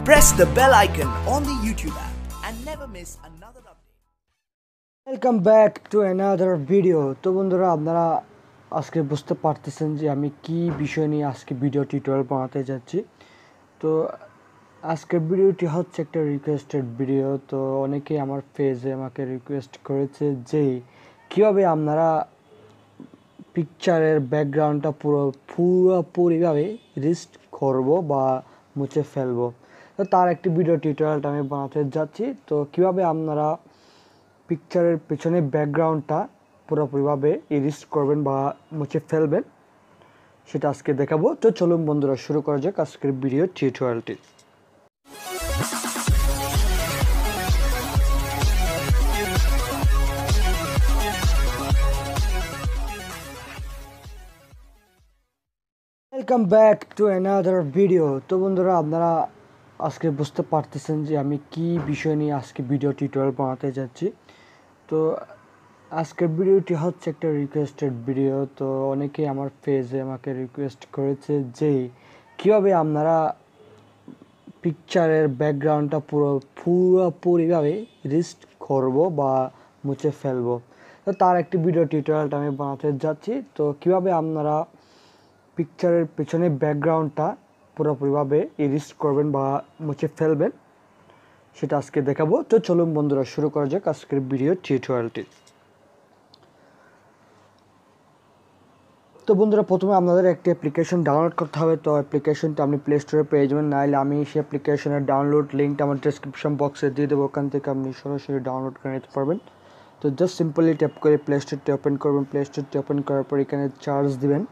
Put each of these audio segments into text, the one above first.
Press the bell icon on the YouTube app and never miss another update. Welcome back to another video. তো বন্ধুরা, আপনারা আজকে বুঝতে পারতেছেন যে আমি কি বিষয় নিয়ে আজকে ভিডিও টিউটোরিয়াল বানাতে যাচ্ছি। তো আজকের ভিডিওটি হচ্ছে একটা রিকোয়েস্টেড ভিডিও। তো অনেকেই আমার পেজে আমাকে রিকোয়েস্ট করেছে যে কীভাবে আপনারা পিকচারের ব্যাকগ্রাউন্ডটা পুরোপুরিভাবে রিস্ট করব বা মুছে ফেলবো। তো তার একটি ভিডিও টিউটোরিয়ালটা আমি বানাতে যাচ্ছি। তো কীভাবে আপনারা পিকচারের পেছনে ব্যাকগ্রাউন্ডটা পুরোপুরিভাবে ইরেজ করবেন বা মুছে ফেলবেন সেটা আজকে দেখাবো। তো চলুন বন্ধুরা, শুরু করা যাক আজকের ভিডিও টিউটোরিয়ালটি। Welcome back to another video. তো বন্ধুরা, আপনারা আজকে বুঝতে পারতেছেন যে আমি কি বিষয় নিয়ে আজকে ভিডিও টিউটোরিয়াল বানাতে যাচ্ছি। তো আজকের ভিডিওটি হচ্ছে একটা রিকোয়েস্টেড ভিডিও। তো অনেকেই আমার পেজে আমাকে রিকোয়েস্ট করেছে যে কীভাবে আপনারা পিকচারের ব্যাকগ্রাউন্ডটা পুরোপুরিভাবে রিস্ট করব বা মুছে ফেলবো। তো তার একটি ভিডিও টিউটোরিয়ালটা আমি বানাতে যাচ্ছি। তো কীভাবে আপনারা পিকচারের পেছনে ব্যাকগ্রাউন্ডটা পুরোপুরিভাবে ইরেজ করবেন বা মুছে ফেলবেন সেটা আজকে দেখাবো। তো চলুন বন্ধুরা, শুরু করা যাক আজকের ভিডিও টিউটোরিয়ালটি। তো বন্ধুরা, প্রথমে আপনাদের একটি অ্যাপ্লিকেশন ডাউনলোড করতে হবে। তো অ্যাপ্লিকেশনটা আপনি প্লে স্টোরে পেয়ে যাবেন, নাহলে আমি সেই অ্যাপ্লিকেশনের ডাউনলোড লিঙ্কটা আমার ডেসক্রিপশন বক্সে দিয়ে দেবো। ওখান থেকে আপনি সরাসরি ডাউনলোড করে নিতে পারবেন। তো জাস্ট সিম্পলি ট্যাপ করে প্লে স্টোরটি ওপেন করবেন। প্লে স্টোরটি ওপেন করার পর এখানে চার্জ দিবেন।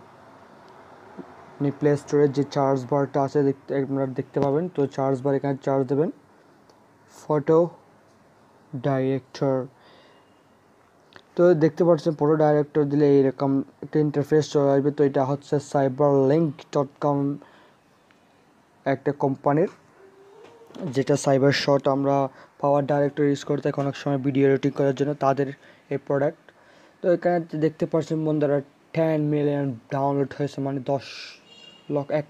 আপনি প্লে স্টোরের যে চার্জ বারটা আছে আপনারা দেখতে পাবেন। তো চার্জ বার এখানে চার্জ দেবেন ফটো ডাইরেক্টর। তো দেখতে পাচ্ছেন ফটো ডাইরেক্টর দিলে এইরকম একটা ইন্টারফেস চলে আসবে। তো এটা হচ্ছে cyberlink.com একটা কোম্পানির, যেটা সাইবার শট আমরা পাওয়ার ডাইরেক্টর ইউজ করতে অনেক সময় ভিডিও এডিটিং করার জন্য তাদের এই প্রোডাক্ট। তো এখানে দেখতে পাচ্ছেন বন্ধুরা 10 মিলিয়ন ডাউনলোড হয়েছে, মানে 10 লক্ষ, 1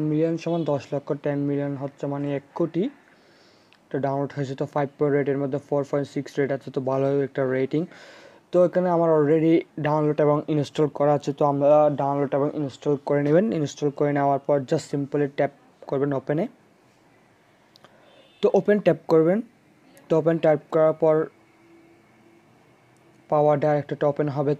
মিলিয়ন সমান 10 লক্ষ, 10 মিলিয়ন হচ্ছে মানে 1 কোটি। তো ডাউনলোড হয়েছে। তো 5 রেটের মধ্যে 4.6 রেট আছে, তো ভালো একটা রেটিং। তো এখানে আমার অলরেডি ডাউনলোড এবং ইনস্টল করা আছে। তো আমরা ডাউনলোড এবং ইনস্টল করে নেবেন। ইনস্টল করে নেওয়ার পর জাস্ট সিম্পলি ট্যাপ করবেন ওপেনে। তো ওপেন ট্যাপ করবেন। তো ওপেন ট্যাপ করার পর পাওয়ার ডাইরেক্টরটা ওপেন হবে।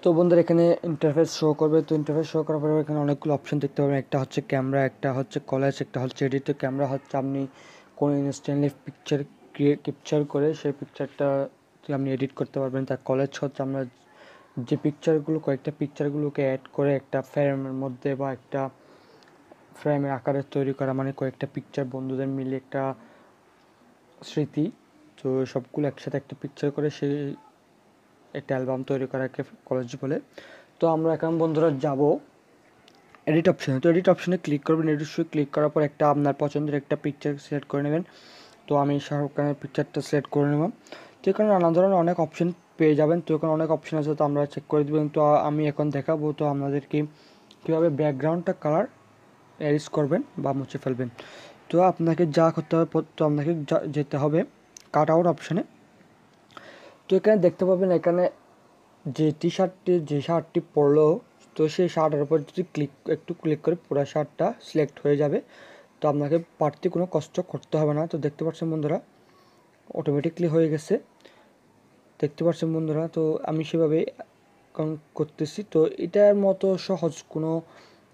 তো বন্ধুরা, এখানে ইন্টারফেস শো করবে। তো ইন্টারফেস শো করার পরে এখানে অনেকগুলো অপশন দেখতে পাবেন। একটা হচ্ছে ক্যামেরা, একটা হচ্ছে কলেজ, একটা হচ্ছে এডিট। তো ক্যামেরা হচ্ছে আপনি কোনো ইনস্ট্যান্টলি পিকচার ক্যাপচার করে সেই পিকচারটা আপনি এডিট করতে পারবেন। তার কলেজ হচ্ছে আমরা যে পিকচারগুলো কয়েকটা পিকচারগুলোকে অ্যাড করে একটা ফ্রেমের মধ্যে বা একটা ফ্রেমের আকারে তৈরি করা, মানে কয়েকটা পিকচার বন্ধুদের মিলে একটা স্মৃতি। তো সবগুলো একসাথে একটা পিকচার করে সেই একটা অ্যালবাম তৈরি করাকে কলেজ বলে। তো আমরা এখন বন্ধুরা যাব এডিট অপশানে। তো এডিট অপশানে ক্লিক করবেন। এডিট ক্লিক করার পর একটা আপনার পছন্দের একটা পিকচার সিলেক্ট করে নেবেন। তো আমি শাহরুখ খানের পিকচারটা সিলেক্ট করে নেব। তো এখানে নানা ধরনের অনেক অপশন পেয়ে যাবেন। তো এখানে অনেক অপশন আছে, তো আমরা চেক করে দেবেন। তো আমি এখন দেখাবো তো আপনাদেরকে কীভাবে ব্যাকগ্রাউন্ডটা কালার এরেজ করবেন বা মুছে ফেলবেন। তো আপনাকে যা করতে হবে, তো আপনাকে যেতে হবে কাট আউট অপশানে। তো এখানে দেখতে পাবেন এখানে যে শার্টটি পরলো, তো সেই শার্টের উপর যদি একটু ক্লিক করে পুরো শার্টটা সিলেক্ট হয়ে যাবে। তো আপনাকে বাড়তি কোনো কষ্ট করতে হবে না। তো দেখতে পাচ্ছেন বন্ধুরা, অটোমেটিকলি হয়ে গেছে, দেখতে পাচ্ছেন বন্ধুরা। তো আমি সেভাবে করতেছি। তো এটার মতো সহজ কোনো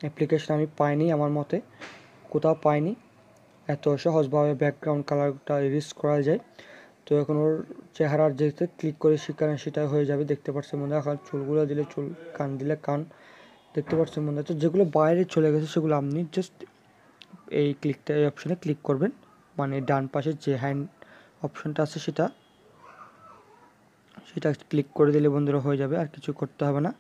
অ্যাপ্লিকেশন আমি পাইনি, আমার মতে কোথাও পাইনি এত সহজভাবে ব্যাকগ্রাউন্ড কালারটা ইরেজ করা যায়। তো এখন ওর চেহারার যেতে ক্লিক করে সেখানে সেটা হয়ে যাবে। দেখতে পাচ্ছেন বন্ধুরা, এখন চুলগুলো দিলে চুল, কান দিলে কান, দেখতে পাচ্ছেন বন্ধুরা। তো যেগুলো বাইরে চলে গেছে সেগুলো আপনি জাস্ট এই অপশানে ক্লিক করবেন, মানে ডান পাশে যে হ্যান্ড অপশানটা আছে সেটা ক্লিক করে দিলে বন্ধুরা হয়ে যাবে, আর কিছু করতে হবে না।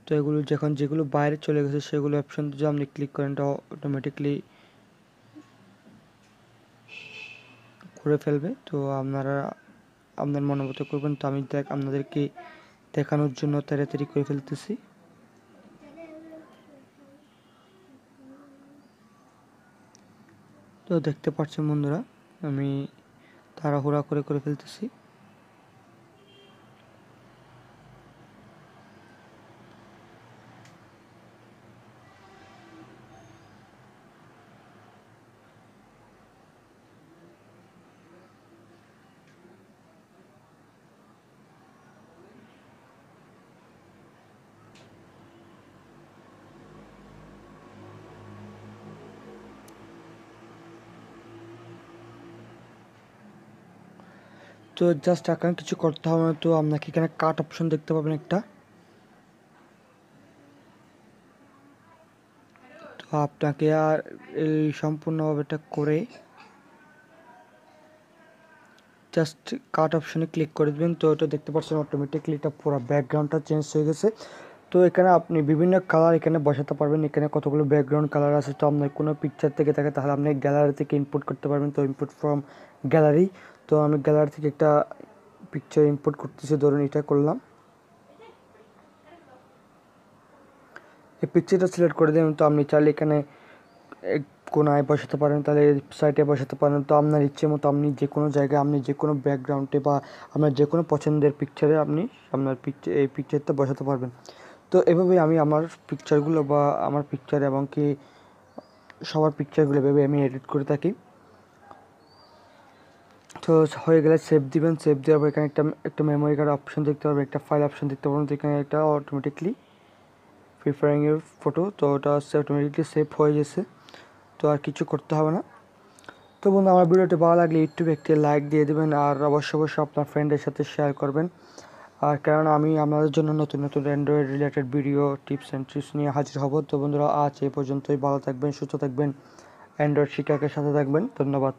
তো এগুলো যেগুলো বাইরে চলে গেছে সেগুলো অপশান যদি আপনি ক্লিক করেন এটা অটোমেটিকলি করে ফেলবে। তো আপনারা আপনার মন মতো করবেন। তো আমি আপনাদেরকে দেখানোর জন্য তাড়াতাড়ি করে ফেলতেছি। তো দেখতে পাচ্ছেন বন্ধুরা, আমি তাড়াহুড়া করে ফেলতেছি। তো জাস্ট এখন কিছু করতে হবে না, তো আপনাকে এখানে কাট অপশন দেখতে পাবেন একটা। তো আপনাকে আর এই সম্পূর্ণভাবে এটা করে জাস্ট কাট অপশনে ক্লিক করে দেবেন। তো এটা দেখতে পাচ্ছেন অটোমেটিকলি এটা পুরো ব্যাকগ্রাউন্ডটা চেঞ্জ হয়ে গেছে। তো এখানে আপনি বিভিন্ন কালার এখানে বসাতে পারবেন। এখানে কতগুলো ব্যাকগ্রাউন্ড কালার আছে। তো আপনার কোনো পিকচার থেকে থাকে তাহলে আপনি গ্যালারি থেকে ইনপুট করতে পারবেন। তো ইনপুট ফ্রম গ্যালারি, তো আমি গ্যালারি থেকে একটা পিকচার ইনপুট করতেছি, ধরুন এটা করলাম। এই পিকচারটা সিলেক্ট করে দেবেন। তো আপনি চাইলে এখানে কোনায় বসাতে পারেন, তাহলে সাইডে বসাতে পারেন। তো আপনার ইচ্ছে মতো আপনি যে কোনো জায়গায়, আপনি যে কোনো ব্যাকগ্রাউন্ডে বা আপনার যে কোনো পছন্দের পিকচারে আপনি আপনার এই পিকচারটা বসাতে পারবেন। তো এভাবেই আমি আমার পিকচারগুলো বা আমার পিকচার এবং কি সবার পিকচারগুলো এভাবে আমি এডিট করে থাকি। তো হয়ে গেলে সেভ দিবেন। সেভ দেওয়ার পর এখানে একটা মেমোরি কার্ড অপশন দেখতে পারবেন, একটা ফাইল অপশন দেখতে পারবেন। তো এখানে একটা অটোমেটিকলি প্রিফারিং ইউর ফটো, তো ওটা অটোমেটিকলি সেভ হয়ে গেছে। তো আর কিছু করতে হবে না। তো বন্ধু, আমার ভিডিওটি ভালো লাগলে ইউটিউবে একটি লাইক দিয়ে দেবেন, আর অবশ্যই আপনার ফ্রেন্ডের সাথে শেয়ার করবেন। আর কারণ আমি আপনাদের জন্য নতুন Android related video tips and tricks নিয়ে হাজির হব। তো বন্ধুরা, আজ এই পর্যন্তই। ভালো থাকবেন, সুস্থ থাকবেন, অ্যান্ড্রয়েড শিক্ষকের সাথে থাকবেন। ধন্যবাদ।